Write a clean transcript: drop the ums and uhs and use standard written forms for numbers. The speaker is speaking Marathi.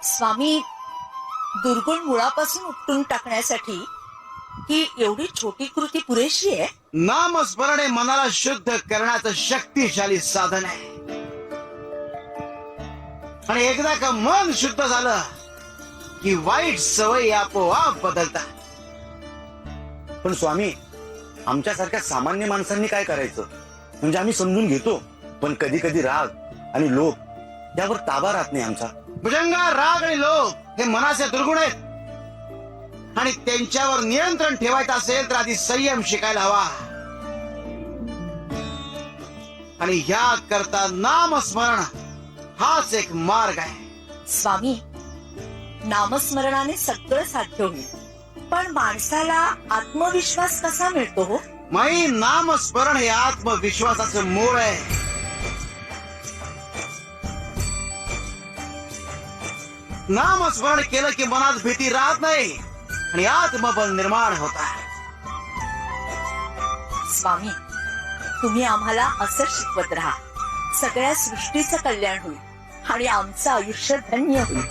स्वामी, दुर्गुण मुळापासून उपटून टाकण्यासाठी ही एवढी छोटी कृती पुरेशी आहे? नामस्मरण हे मनाला शुद्ध करण्याचं शक्तिशाली साधन आहे. आणि एकदा का मन शुद्ध झालं की वाईट सवयी आपोआप बदलतात. पण स्वामी, आमच्यासारख्या सामान्य माणसांनी काय करायचं? म्हणजे आम्ही समजून घेतो, पण कधी कधी राग आणि लोभ यावर ताबा राहत नाही आमचा. भुजंगा, राग आणि लोभ हे मनाचे दुर्गुण आहेत आणि त्यांच्यावर नियंत्रण ठेवायचं असेल तर आधी संयम शिकायला हवा. आणि ह्या करता नामस्मरण हाच एक मार्ग आहे. स्वामी, नामस्मरणाने सगळं साध्य होईल, पण माणसाला आत्मविश्वास कसा मिळतो हो? माई, नामस्मरण हे आत्मविश्वासाचं मूळ आहे. नामस्मरण केलं की मनात भीती राहत नाही आणि आत्मबल निर्माण होतात. स्वामी, तुम्ही आम्हाला असं शिकवत राहा. सगळ्या सृष्टीचं कल्याण होईल आणि आमचं आयुष्य धन्य होईल.